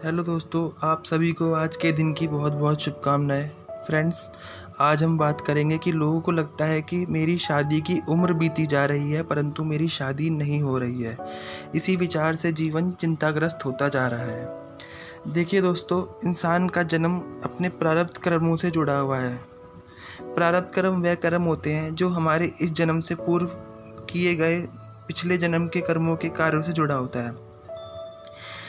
Hello दोस्तों, आप सभी को आज के दिन की बहुत बहुत शुभकामनाएं। फ्रेंड्स, आज हम बात करेंगे कि लोगों को लगता है कि मेरी शादी की उम्र बीती जा रही है परंतु मेरी शादी नहीं हो रही है। इसी विचार से जीवन चिंताग्रस्त होता जा रहा है। देखिए दोस्तों, इंसान का जन्म अपने प्रारब्ध कर्मों से जुड़ा हुआ है। प्रारब्ध कर्म वह कर्म होते हैं जो हमारे इस जन्म से पूर्व किए गए पिछले जन्म के कर्मों के कार्यों से जुड़ा होता है।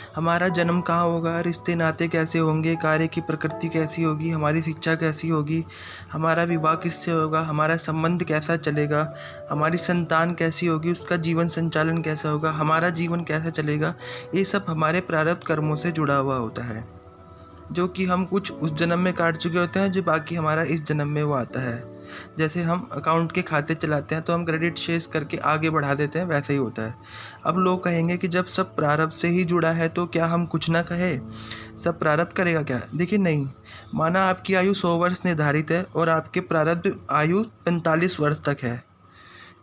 हमारा जन्म कहाँ होगा, रिश्ते नाते कैसे होंगे, कार्य की प्रकृति कैसी होगी, हमारी शिक्षा कैसी होगी, हमारा विवाह किससे होगा, हमारा संबंध कैसा चलेगा, हमारी संतान कैसी होगी, उसका जीवन संचालन कैसा होगा, हमारा जीवन कैसा चलेगा, ये सब हमारे प्रारब्ध कर्मों से जुड़ा हुआ होता है, जो कि हम कुछ उस जन्म में काट चुके होते हैं, जो बाकी हमारा इस जन्म में वो आता है। जैसे हम अकाउंट के खाते चलाते हैं तो हम क्रेडिट शेष करके आगे बढ़ा देते हैं, वैसे ही होता है। अब लोग कहेंगे कि जब सब प्रारब्ध से ही जुड़ा है तो क्या हम कुछ ना कहें, सब प्रारब्ध करेगा क्या? देखिए नहीं, माना आपकी आयु 100 वर्ष निर्धारित है और आपके प्रारब्ध आयु 45 वर्ष तक है,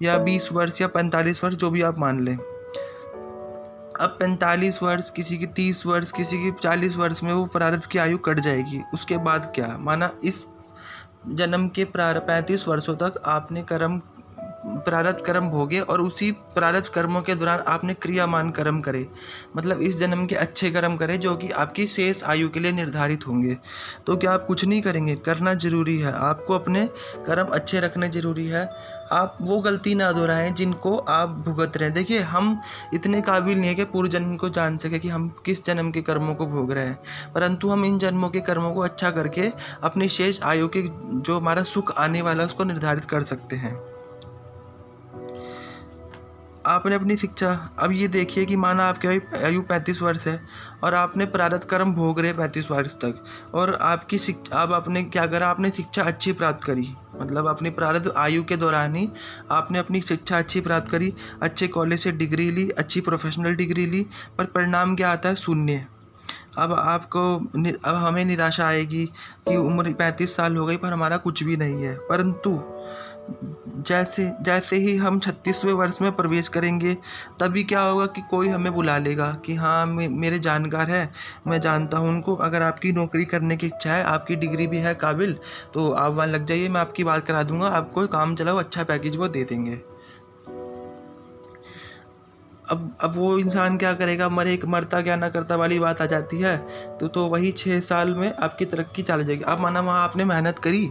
या 20 वर्ष या 45 वर्ष, जो भी आप मान लें। अब 45 वर्ष, किसी की 30 वर्ष, किसी की 40 वर्ष में वो प्रारब्ध की आयु कट जाएगी। उसके बाद क्या, माना इस जन्म के 35 वर्षों तक आपने प्रारब्ध कर्म भोगे और उसी प्रारब्ध कर्मों के दौरान आपने क्रियामान कर्म करे, मतलब इस जन्म के अच्छे कर्म करे जो कि आपकी शेष आयु के लिए निर्धारित होंगे। तो क्या आप कुछ नहीं करेंगे? करना जरूरी है, आपको अपने कर्म अच्छे रखने जरूरी है। आप वो गलती ना दोहराएं जिनको आप भुगत रहे हैं। देखिए, हम इतने काबिल नहीं है कि पूर्व जन्म को जान सके कि हम किस जन्म के कर्मों को भोग रहे हैं, परंतु हम इन जन्मों के कर्मों को अच्छा करके अपनी शेष आयु के जो हमारा सुख आने वाला है उसको निर्धारित कर सकते हैं। आपने अपनी शिक्षा, अब ये देखिए कि माना आपकी आयु 35 वर्ष है और आपने प्रारब्ध कर्म भोग रहे 35 वर्ष तक, और आपकी शिक्षा, अब आपने क्या करा, आपने शिक्षा अच्छी प्राप्त करी, मतलब अपनी प्रारब्ध आयु के दौरान ही आपने अपनी शिक्षा अच्छी प्राप्त करी, अच्छे कॉलेज से डिग्री ली, अच्छी प्रोफेशनल डिग्री ली, पर परिणाम क्या आता है? शून्य। अब हमें निराशा आएगी कि उम्र 35 साल हो गई पर हमारा कुछ भी नहीं है। परंतु जैसे जैसे ही हम 36वें वर्ष में प्रवेश करेंगे, तभी क्या होगा कि कोई हमें बुला लेगा कि हाँ, मेरे जानकार है, मैं जानता हूँ उनको, अगर आपकी नौकरी करने की इच्छा है, आपकी डिग्री भी है काबिल, तो आप वहाँ लग जाइए, मैं आपकी बात करा दूंगा, आपको काम चलाओ, अच्छा पैकेज वो दे देंगे। अब वो इंसान क्या करेगा? मरता क्या ना करता वाली बात आ जाती है। तो वही 6 साल में आपकी तरक्की चल जाएगी। अब माना वहाँ आपने मेहनत करी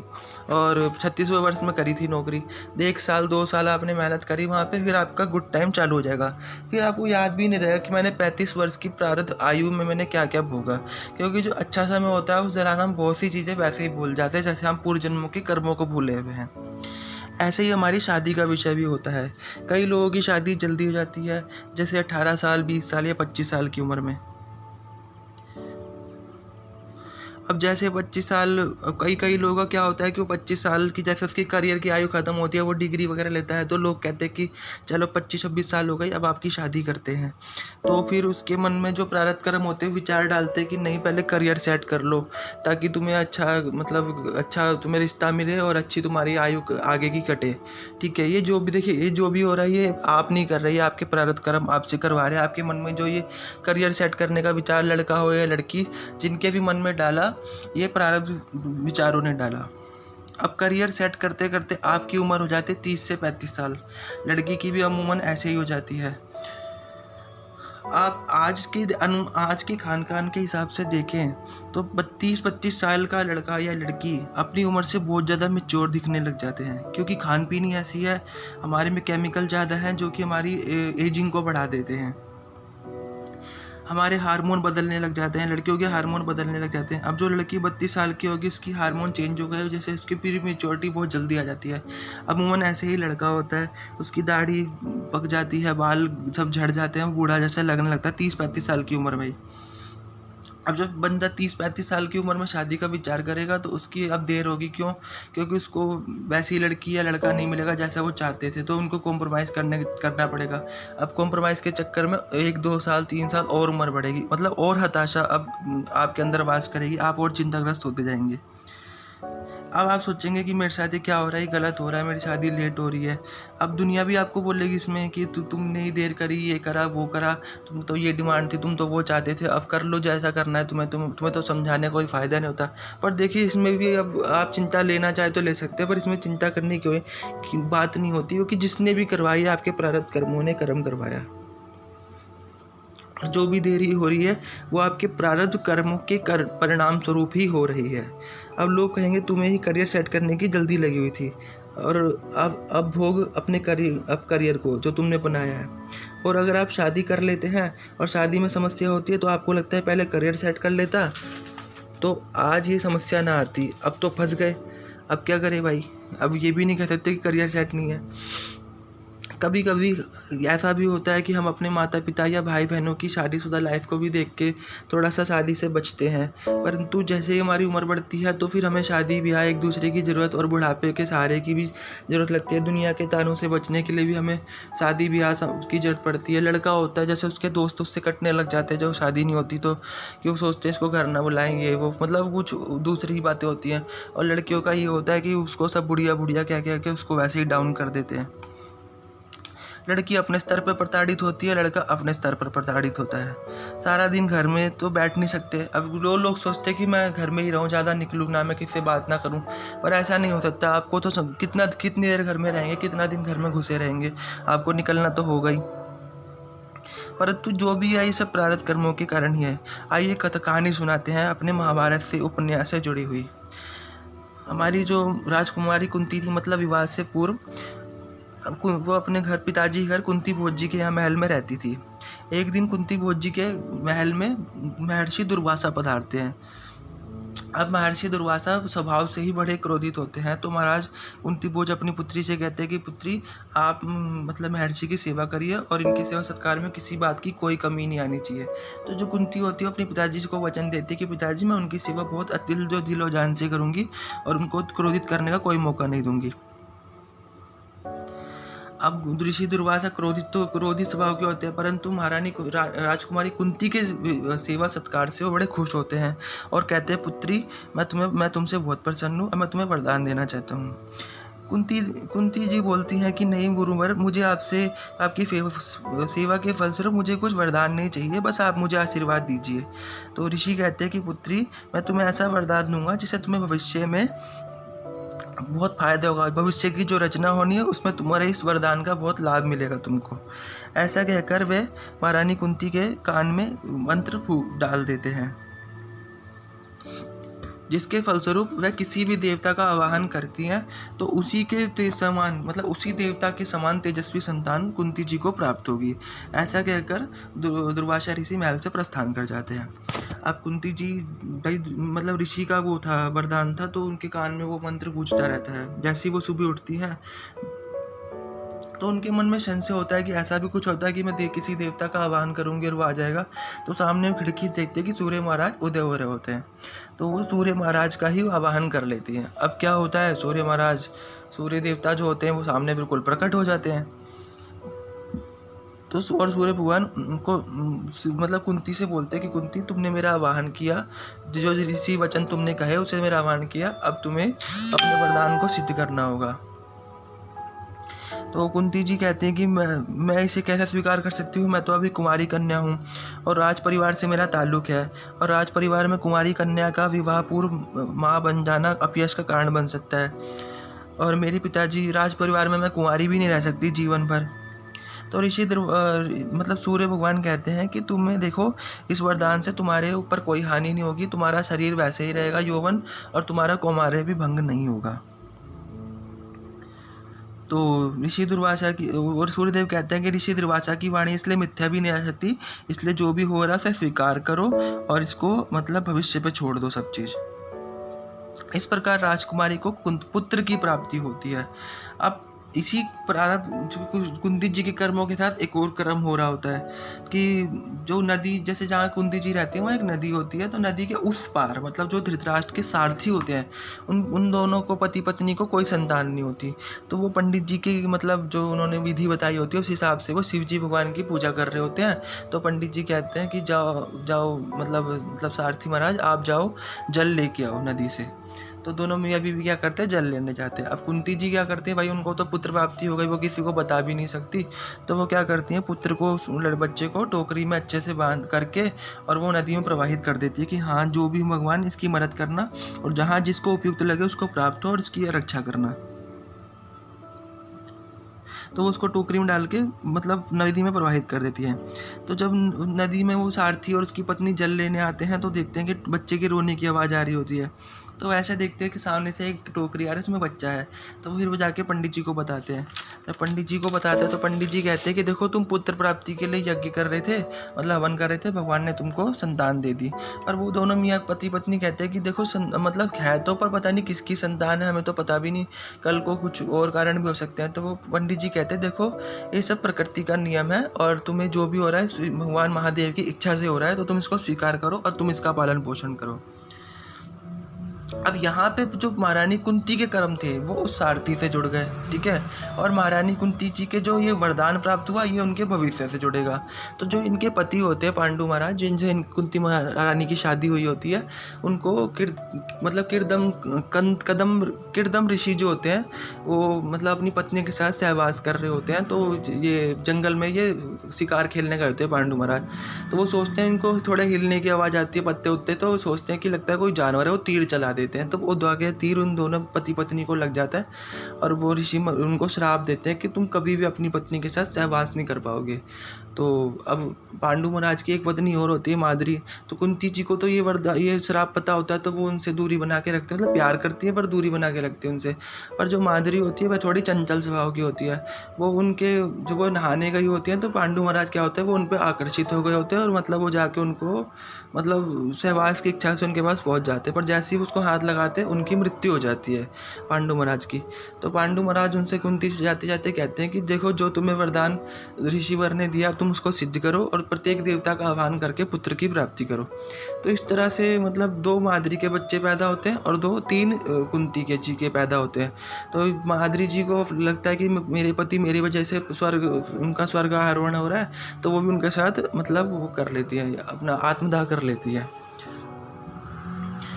और 36वें वर्ष में करी थी नौकरी, 1 साल 2 साल आपने मेहनत करी वहाँ पे, फिर आपका गुड टाइम चालू हो जाएगा। फिर आपको याद भी नहीं रहेगा कि मैंने 35 वर्ष की प्रारब्ध आयु में मैंने क्या क्या भोगा, क्योंकि जो अच्छा समय होता है उस दौरान हम बहुत सी चीज़ें वैसे ही भूल जाते हैं, जैसे हम पूर्व जन्मों के कर्मों को भूले हुए हैं। ऐसे ही हमारी शादी का विषय भी होता है। कई लोगों की शादी जल्दी हो जाती है, जैसे 18 साल, 20 साल या 25 साल की उम्र में। अब जैसे 25 साल, कई लोगों का क्या होता है कि वो 25 साल की, जैसे उसकी करियर की आयु ख़त्म होती है, वो डिग्री वगैरह लेता है, तो लोग कहते हैं कि चलो 25-26 साल हो गई, अब आपकी शादी करते हैं। तो फिर उसके मन में जो प्रारब्ध कर्म होते हैं विचार डालते हैं कि नहीं, पहले करियर सेट कर लो ताकि तुम्हें अच्छा तुम्हें रिश्ता मिले और अच्छी तुम्हारी आयु आगे की कटे। ठीक है, ये जो भी, देखिए, ये जो भी हो रहा है ये आप नहीं कर रही है, आपके प्रारब्ध कर्म आपसे करवा रहे हैं। आपके मन में जो ये करियर सेट करने का विचार, लड़का हो या लड़की, जिनके भी मन में डाला, ये प्रारब्ध विचारों ने डाला। अब करियर सेट करते करते आपकी उम्र हो जाती है 30 से 35 साल, लड़की की भी अमूमन ऐसे ही हो जाती है। आप आज की खान पान के हिसाब से देखें तो 32-25 साल का लड़का या लड़की अपनी उम्र से बहुत ज़्यादा मैच्योर दिखने लग जाते हैं, क्योंकि खान पीन ही ऐसी है, हमारे में केमिकल ज़्यादा हैं जो कि हमारी एजिंग को बढ़ा देते हैं। हमारे हार्मोन बदलने लग जाते हैं, लड़कियों के हार्मोन बदलने लग जाते हैं। अब जो लड़की 32 साल की होगी उसकी हार्मोन चेंज हो गए, जैसे उसकी प्री मेच्योरिटी बहुत जल्दी आ जाती है। अमूमन ऐसे ही लड़का होता है, उसकी दाढ़ी पक जाती है, बाल सब झड़ जाते हैं, बूढ़ा जैसा लगने लगता है 30-35 साल की उम्र में ही। अब जब बंदा 30-35 साल की उम्र में शादी का विचार करेगा तो उसकी अब देर होगी। क्यों? क्योंकि उसको वैसी लड़की या लड़का नहीं मिलेगा जैसा वो चाहते थे, तो उनको कॉम्प्रोमाइज़ करना पड़ेगा। अब कॉम्प्रोमाइज़ के चक्कर में 1-2 साल 3 साल और उम्र बढ़ेगी, मतलब और हताशा अब आपके अंदर वास करेगी, आप और चिंताग्रस्त होते जाएंगे। अब आप सोचेंगे कि मेरे साथ ये क्या हो रहा है, गलत हो रहा है, मेरी शादी लेट हो रही है। अब दुनिया भी आपको बोलेगी इसमें कि तुमने ही देर करी, ये करा वो करा, तुम तो ये डिमांड थी, तुम तो वो चाहते थे, अब कर लो जैसा करना है तुम्हें तो समझाने का कोई फ़ायदा नहीं होता। पर देखिए इसमें भी अब आप चिंता लेना चाहे तो ले सकते हैं, पर इसमें चिंता करने की बात नहीं होती, क्योंकि जिसने भी करवाई है आपके प्रारब्ध कर्मों ने कर्म करवाया। जो भी देरी हो रही है वो आपके प्रारब्ध कर्मों के परिणाम स्वरूप ही हो रही है। अब लोग कहेंगे तुम्हें ही करियर सेट करने की जल्दी लगी हुई थी, और अब भोग अपने करियर को जो तुमने बनाया है। और अगर आप शादी कर लेते हैं और शादी में समस्या होती है तो आपको लगता है पहले करियर सेट कर लेता तो आज ये समस्या ना आती। अब तो फंस गए, अब क्या करें भाई। अब ये भी नहीं कह सकते कि करियर सेट नहीं है। कभी कभी ऐसा भी होता है कि हम अपने माता पिता या भाई बहनों की शादीशुदा लाइफ को भी देख के थोड़ा सा शादी से बचते हैं, परंतु जैसे ही हमारी उम्र बढ़ती है तो फिर हमें शादी ब्याह एक दूसरे की ज़रूरत और बुढ़ापे के सहारे की भी ज़रूरत लगती है। दुनिया के तानों से बचने के लिए भी हमें शादी ब्याह की ज़रूरत पड़ती है। लड़का होता है जैसे उसके दोस्त उससे कटने लग जाते हैं जब शादी नहीं होती, तो कि वो सोचते हैं इसको घर ना बुलाएंगे, वो मतलब कुछ दूसरी बातें होती हैं। और लड़कियों का ये होता है कि उसको सब बुढ़िया बुढ़िया क्या क्या के उसको वैसे ही डाउन कर देते हैं। लड़की अपने स्तर पर प्रताड़ित होती है, लड़का अपने स्तर पर प्रताड़ित होता है। सारा दिन घर में तो बैठ नहीं सकते। अब लोग सोचते हैं कि मैं घर में ही रहूं, ज़्यादा निकलूं ना, मैं किससे बात ना करूं, पर ऐसा नहीं हो सकता। आपको तो कितनी देर घर में रहेंगे, कितना दिन घर में घुसे रहेंगे, आपको निकलना तो होगा ही। परंतु जो भी है ये सब प्रारब्ध कर्मों के कारण ही है। आइए कहानी सुनाते हैं अपने महाभारत से उपन्यास से जुड़ी हुई। हमारी जो राजकुमारी कुंती थी, मतलब विवाह से पूर्व वो अपने घर पिताजी घर कुंती भोज जी के यहाँ महल में रहती थी। एक दिन कुंती भोज जी के महल में महर्षि दुर्वासा पधारते हैं। अब महर्षि दुर्वासा स्वभाव से ही बड़े क्रोधित होते हैं, तो महाराज कुंती भोज अपनी पुत्री से कहते हैं कि पुत्री आप मतलब महर्षि की सेवा करिए और इनके सेवा सत्कार में किसी बात की कोई कमी नहीं आनी चाहिए। तो जो कुंती होती है अपने पिताजी को वचन देती है कि पिताजी मैं उनकी सेवा बहुत दिल और जान से करूँगी और उनको क्रोधित करने का कोई मौका नहीं दूंगी। अब ऋषि दुर्वासा क्रोधित स्वभाव के होते हैं, परंतु महारानी राजकुमारी कुंती के सेवा सत्कार से वो बड़े खुश होते हैं और कहते हैं पुत्री मैं तुमसे बहुत प्रसन्न हूँ और मैं तुम्हें वरदान देना चाहता हूँ। कुंती जी बोलती हैं कि नहीं गुरुवर, मुझे आपसे आपकी सेवा के फलस्वरूप मुझे कुछ वरदान नहीं चाहिए, बस आप मुझे आशीर्वाद दीजिए। तो ऋषि कहते हैं कि पुत्री मैं तुम्हें ऐसा वरदान दूंगा जिससे तुम्हें भविष्य में बहुत फायदा होगा, भविष्य की जो रचना होनी है उसमें तुम्हारे इस वरदान का बहुत लाभ मिलेगा तुमको। ऐसा कहकर वे महारानी कुंती के कान में मंत्र डाल देते हैं, जिसके फलस्वरूप वह किसी भी देवता का आवाहन करती हैं तो उसी के समान मतलब उसी देवता के समान तेजस्वी संतान कुंती जी को प्राप्त होगी। ऐसा कहकर दुर्वासा ऋषि महल से प्रस्थान कर जाते हैं। अब कुंती जी भाई मतलब ऋषि का वो था वरदान था, तो उनके कान में वो मंत्र गूंजता रहता है। जैसे ही वो सुबह उठती हैं तो उनके मन में संशय होता है कि ऐसा भी कुछ होता है कि मैं किसी देवता का आह्वान करूंगी और वो आ जाएगा। तो सामने खिड़की से देखते हैं कि सूर्य महाराज उदय हो रहे होते हैं, तो वो सूर्य महाराज का ही आवाहन कर लेती हैं। अब क्या होता है, सूर्य देवता जो होते हैं वो सामने बिल्कुल प्रकट हो जाते हैं। तो और सूर्य भगवान उनको मतलब कुंती से बोलते हैं कि कुंती तुमने मेरा आवाहन किया, जो ऋषि वचन तुमने कहे उसे मेरा आवाहन किया, अब तुम्हें अपने वरदान को सिद्ध करना होगा। तो कुंती जी कहते हैं कि मैं इसे कैसे स्वीकार कर सकती हूँ, मैं तो अभी कुमारी कन्या हूँ और राज परिवार से मेरा ताल्लुक़ है, और राज परिवार में कुमारी कन्या का विवाह पूर्व माँ बन जाना अपयश का कारण बन सकता है, और मेरे पिताजी राज परिवार में मैं कुमारी भी नहीं रह सकती जीवन भर। तो ऋषि मतलब सूर्य भगवान कहते हैं कि तुम्हें देखो इस वरदान से तुम्हारे ऊपर कोई हानि नहीं होगी, तुम्हारा शरीर वैसे ही रहेगा यौवन, और तुम्हारा कौमार्य भी भंग नहीं होगा। तो ऋषि दुर्वासा की और सूर्यदेव कहते हैं कि ऋषि दुर्वासा की वाणी इसलिए मिथ्या भी नहीं आ सकती, इसलिए जो भी हो रहा है उसे स्वीकार करो और इसको मतलब भविष्य पे छोड़ दो सब चीज़। इस प्रकार राजकुमारी को पुत्र की प्राप्ति होती है। अब इसी प्रारंभ कुंती जी के कर्मों के साथ एक और कर्म हो रहा होता है कि जो नदी, जैसे जहाँ कुंती जी रहती है वहाँ एक नदी होती है, तो नदी के उस पार मतलब जो धृतराष्ट्र के सारथी होते हैं उन दोनों को पति पत्नी को कोई संतान नहीं होती। तो वो पंडित जी की मतलब जो उन्होंने विधि बताई होती है उस हिसाब से वो शिव जी भगवान की पूजा कर रहे होते हैं। तो पंडित जी कहते हैं कि जाओ मतलब सारथी महाराज आप जाओ जल लेके आओ नदी से। तो दोनों मियाँ बीवी क्या करते हैं, जल लेने जाते हैं। अब कुंती जी क्या करती हैं, भाई उनको तो पुत्र प्राप्ति हो गई, वो किसी को बता भी नहीं सकती, तो वो क्या करती हैं, पुत्र को, बच्चे को टोकरी में अच्छे से बांध करके और वो नदी में प्रवाहित कर देती है कि हाँ जो भी भगवान इसकी मदद करना और जहाँ जिसको उपयुक्त लगे उसको प्राप्त हो और इसकी रक्षा करना। तो वो उसको टोकरी में डाल के मतलब नदी में प्रवाहित कर देती है। तो जब नदी में वो सारथी और उसकी पत्नी जल लेने आते हैं तो देखते हैं कि बच्चे के रोने की आवाज़ आ रही होती है। तो ऐसे देखते हैं कि सामने से एक टोकरी आ रही है, उसमें बच्चा है। तो फिर वो जाके पंडित जी को बताते हैं। जब पंडित जी को बताते हैं तो पंडित जी कहते हैं कि देखो तुम पुत्र प्राप्ति के लिए यज्ञ कर रहे थे, मतलब हवन कर रहे थे, भगवान ने तुमको संतान दे दी। और वो दोनों मियाँ पति पत्नी कहते हैं कि देखो मतलब है तो, पर पता नहीं किसकी संतान है, हमें तो पता भी नहीं, कल को कुछ और कारण भी हो सकते हैं। तो वो पंडित जी कहते हैं देखो ये सब प्रकृति का नियम है और तुम्हें जो भी हो रहा है भगवान महादेव की इच्छा से हो रहा है, तो तुम इसको स्वीकार करो और तुम इसका पालन पोषण करो। अब यहाँ पे जो महारानी कुंती के कर्म थे वो उस सारथी से जुड़ गए, ठीक है, और महारानी कुंती जी के जो ये वरदान प्राप्त हुआ ये उनके भविष्य से जुड़ेगा। तो जो इनके पति होते हैं पांडु महाराज, जिनसे कुंती महारानी की शादी हुई होती है, उनको मतलब किरदम ऋषि जो होते हैं वो मतलब अपनी पत्नी के साथ सहवास कर रहे होते हैं। तो ये जंगल में ये शिकार खेलने गए होते हैं पांडु महाराज। तो वो सोचते हैं इनको थोड़े हिलने की आवाज़ आती है पत्ते उत्ते, तो सोचते हैं कि लगता है कोई जानवर है, वो तीर चला देते हैं। तो वो आगे तीर उन दोनों पति पत्नी को लग जाता है और वो ऋषि उनको श्राप देते हैं कि तुम कभी भी अपनी पत्नी के साथ सहवास नहीं कर पाओगे। तो अब पांडु महाराज की एक पत्नी और होती है माद्री। तो कुंती जी को तो ये श्राप पता होता है, तो वो उनसे दूरी बना के रखते हैं, मतलब प्यार करती है पर दूरी बना के रखती है उनसे। पर जो माद्री होती है वह थोड़ी चंचल स्वभाव की होती है। वो उनके जो वो नहाने गई होती है तो पांडु महाराज क्या होता है वो उन पर आकर्षित हो गए होते हैं और मतलब वो जाके उनको मतलब सहवास की इच्छा से उनके पास पहुंच जाते हैं। पर जैसे ही उसको हाथ लगाते हैं उनकी मृत्यु हो जाती है पांडु महाराज की। तो पांडु महाराज उनसे कुंती से जाते जाते कहते हैं कि देखो जो तुम्हें वरदान ऋषिवर ने दिया तुम उसको सिद्ध करो और प्रत्येक देवता का आह्वान करके पुत्र की प्राप्ति करो। तो इस तरह से मतलब 2 माद्री के बच्चे पैदा होते हैं और 3 कुंती के जी के पैदा होते हैं। तो माद्री जी को लगता है कि मेरे पति मेरी वजह से उनका स्वर्ग आरोहण हो रहा है, तो वो भी उनके साथ मतलब वो कर लेती है, अपना आत्मदाह कर लेती है।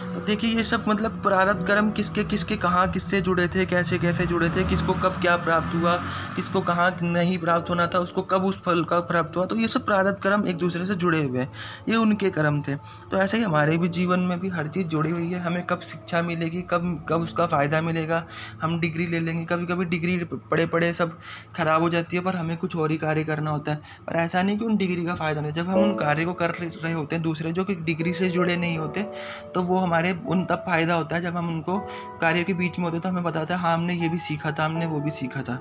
तो देखिए ये सब मतलब प्रारब्ध कर्म किसके किसके कहाँ किससे जुड़े थे, कैसे कैसे जुड़े थे, किसको कब क्या प्राप्त हुआ, किसको कहाँ नहीं प्राप्त होना था, उसको कब उस फल का प्राप्त हुआ। तो ये सब प्रारब्ध कर्म एक दूसरे से जुड़े हुए हैं, ये उनके कर्म थे। तो ऐसे ही हमारे भी जीवन में भी हर चीज़ जुड़ी हुई है। हमें कब शिक्षा मिलेगी, कब उसका फ़ायदा मिलेगा। हम डिग्री ले लेंगे, कभी कभी डिग्री पढ़े पढ़े सब खराब हो जाती है, पर हमें कुछ और ही कार्य करना होता है। पर ऐसा नहीं कि उन डिग्री का फ़ायदा नहीं, जब हम उन कार्य को कर रहे होते हैं दूसरे जो कि डिग्री से जुड़े नहीं होते, तो वो हमारे उन तब फ़ायदा होता है जब हम उनको कार्य के बीच में होते हैं, तो हमें बताता है हाँ हमने ये भी सीखा था, हमने वो भी सीखा था,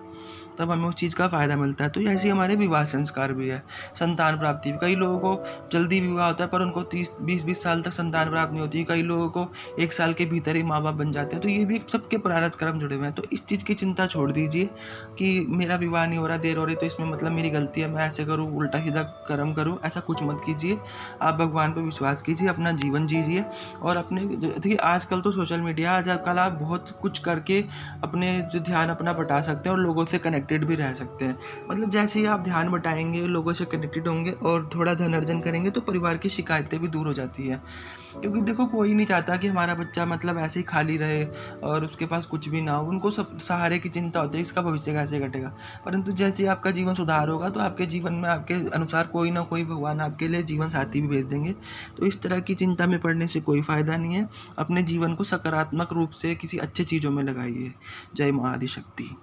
तब हमें उस चीज़ का फ़ायदा मिलता है। तो ऐसे ही हमारे विवाह संस्कार भी है, संतान प्राप्ति भी। कई लोगों को जल्दी विवाह होता है पर उनको 20 साल तक संतान प्राप्त नहीं होती, कई लोगों को 1 साल के भीतर ही माँ बाप बन जाते हैं। तो ये भी सबके प्रारब्ध कर्म जुड़े हुए हैं। तो इस चीज़ की चिंता छोड़ दीजिए कि मेरा विवाह नहीं हो रहा, देर हो रही, तो इसमें मतलब मेरी गलती है, मैं ऐसे करूँ, उल्टा सीधा कर्म करूँ, ऐसा कुछ मत कीजिए। आप भगवान पर विश्वास कीजिए, अपना जीवन जीजिए और अपने देखिए आजकल तो सोशल मीडिया, आजकल आप बहुत कुछ करके अपने जो ध्यान अपना बटा सकते हैं और लोगों से कनेक्टेड भी रह सकते हैं। मतलब जैसे ही आप ध्यान बटाएंगे, लोगों से कनेक्टेड होंगे और थोड़ा धन अर्जन करेंगे, तो परिवार की शिकायतें भी दूर हो जाती है। क्योंकि देखो कोई नहीं चाहता कि हमारा बच्चा मतलब ऐसे ही खाली रहे और उसके पास कुछ भी ना हो। उनको सब सहारे की चिंता होती है, इसका भविष्य कैसे घटेगा। परंतु जैसे ही आपका जीवन सुधार होगा तो आपके जीवन में आपके अनुसार कोई ना कोई भगवान आपके लिए जीवन साथी भी भेज देंगे। तो इस तरह की चिंता में पड़ने से कोई फ़ायदा नहीं है। अपने जीवन को सकारात्मक रूप से किसी अच्छे चीज़ों में लगाइए। जय माँ आदिशक्ति।